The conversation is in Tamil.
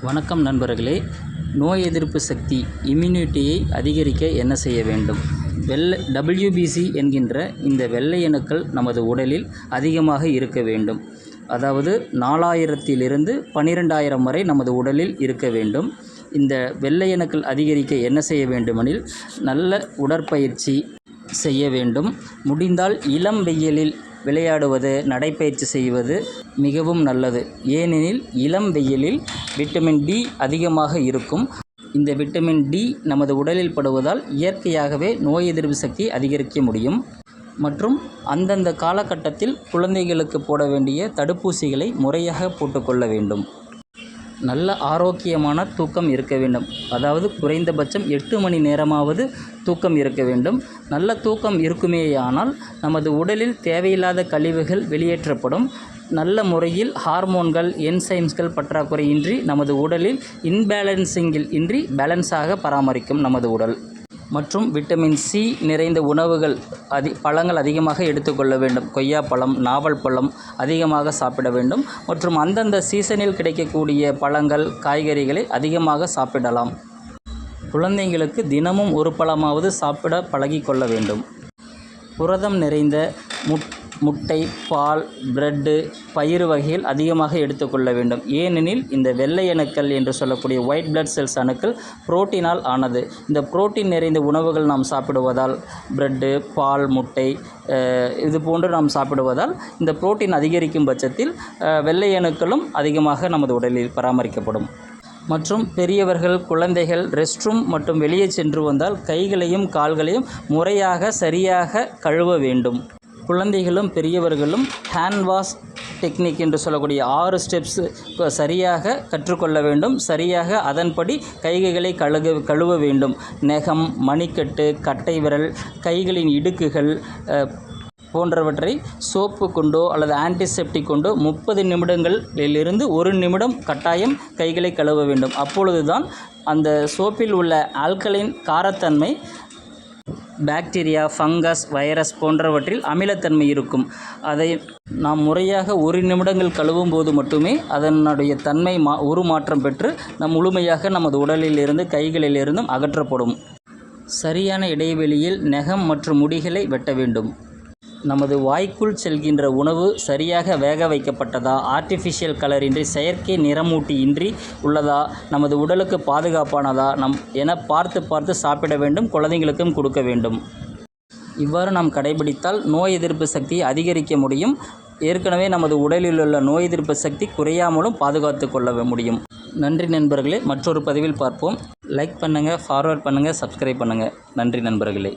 வணக்கம் நண்பர்களே. நோய் எதிர்ப்பு சக்தி இம்யூனிட்டியை அதிகரிக்க என்ன செய்ய வேண்டும்? WBC என்கின்ற இந்த வெள்ளை அணுக்கள் நமது உடலில் அதிகமாக இருக்க வேண்டும். அதாவது 4000 12,000 வரை நமது உடலில் இருக்க வேண்டும். இந்த வெள்ளை அணுக்கள் அதிகரிக்க என்ன செய்ய வேண்டுமெனில் நல்ல உடற்பயிற்சி செய்ய வேண்டும். முடிந்தால் இளம் வெயிலில் விளையாடுவது, நடைப்பயிற்சி செய்வது மிகவும் நல்லது. ஏனெனில் இளம் வெயிலில் விட்டமின் D அதிகமாக இருக்கும். இந்த விட்டமின் D நமது உடலில் படுவதால் இயற்கையாகவே நோய் எதிர்ப்பு சக்தி அதிகரிக்க முடியும். மற்றும் அந்தந்த காலகட்டத்தில் குழந்தைகளுக்கு போட வேண்டிய தடுப்பூசிகளை முறையாக போட்டுக்கொள்ள வேண்டும். நல்ல ஆரோக்கியமான தூக்கம் இருக்க வேண்டும். அதாவது குறைந்தபட்சம் 8 மணி நேரமாவது தூக்கம் இருக்க வேண்டும். நல்ல தூக்கம் இருக்குமேயானால் நமது உடலில் தேவையில்லாத கழிவுகள் வெளியேற்றப்படும். நல்ல முறையில் ஹார்மோன்கள், என்சைம்ஸ்கள் பற்றாக்குறையின்றி நமது உடலில் இன்பேலன்சிங்கில் இன்றி பேலன்ஸாக பராமரிக்கும் நமது உடல். மற்றும் விட்டமின் C நிறைந்த உணவுகள் பழங்கள் அதிகமாக எடுத்துக்கொள்ள வேண்டும். கொய்யாப்பழம், நாவல் பழம் அதிகமாக சாப்பிட வேண்டும். மற்றும் அந்தந்த சீசனில் கிடைக்கக்கூடிய பழங்கள், காய்கறிகளை அதிகமாக சாப்பிடலாம். குழந்தைங்களுக்கு தினமும் ஒரு பழமாவது சாப்பிட பழகிக்கொள்ள வேண்டும். புரதம் நிறைந்த முட்டை, பால், பிரெட்டு, பயிறு வகைகள் அதிகமாக எடுத்துக்கொள்ள வேண்டும். ஏனெனில் இந்த வெள்ளை அணுக்கள் என்று சொல்லக்கூடிய ஒயிட் பிளட் செல்ஸ் அணுக்கள் புரோட்டீனால் ஆனது. இந்த புரோட்டீன் நிறைந்த உணவுகள் நாம் சாப்பிடுவதால், பிரெட்டு, பால், முட்டை இது போன்று நாம் சாப்பிடுவதால் இந்த புரோட்டீன் அதிகரிக்கும் பட்சத்தில் வெள்ளை அணுக்களும் அதிகமாக நமது உடலில் பராமரிக்கப்படும். மற்றும் பெரியவர்கள், குழந்தைகள் ரெஸ்ட் ரூம் மற்றும் வெளியே சென்று வந்தால் கைகளையும் கால்களையும் முறையாக சரியாக கழுவ வேண்டும். குழந்தைகளும் பெரியவர்களும் ஹேண்ட் வாஷ் டெக்னிக் என்று சொல்லக்கூடிய 6 ஸ்டெப்ஸ் சரியாக கற்றுக்கொள்ள வேண்டும். சரியாக அதன்படி கைகளை கழுவ வேண்டும். நகம், மணிக்கட்டு, கட்டை விரல், கைகளின் இடுக்குகள் போன்றவற்றை சோப்பு கொண்டோ அல்லது ஆன்டிசெப்டிக் கொண்டோ 30 நிமிடங்களிலிருந்து 1 நிமிடம் கட்டாயம் கைகளை கழுவ வேண்டும். அப்பொழுதுதான் அந்த சோப்பில் உள்ள ஆல்கலைன் காரத்தன்மை பாக்டீரியா, ஃபங்கஸ், வைரஸ் போன்றவற்றில் அமிலத்தன்மை இருக்கும். அதை நாம் முறையாக 1 நிமிடங்கள் கழுவும் போது மட்டுமே அதனுடைய தன்மை உருமாற்றம் பெற்று முழுமையாக நமது உடலிலிருந்து கைகளிலிருந்தும் அகற்றப்படும். சரியான இடைவெளியில் நகம் மற்றும் முடிகளை வெட்ட வேண்டும். நமது வாய்க்குள் செல்கின்ற உணவு சரியாக வேக வைக்கப்பட்டதா, ஆர்டிஃபிஷியல் கலரின்றி செயற்கை நிறமூட்டி இன்றி உள்ளதா, நமது உடலுக்கு பாதுகாப்பானதா என பார்த்து சாப்பிட வேண்டும். குழந்தைங்களுக்கும் கொடுக்க வேண்டும். இவ்வாறு நாம் கடைபிடித்தால் நோய் எதிர்ப்பு சக்தியை அதிகரிக்க முடியும். ஏற்கனவே நமது உடலில் உள்ள நோய் எதிர்ப்பு சக்தி குறையாமலும் பாதுகாத்து கொள்ள முடியும். நன்றி நண்பர்களே. மற்றொரு பதிவில் பார்ப்போம். லைக் பண்ணுங்கள், ஃபார்வர்ட் பண்ணுங்கள், சப்ஸ்கிரைப் பண்ணுங்கள். நன்றி நண்பர்களே.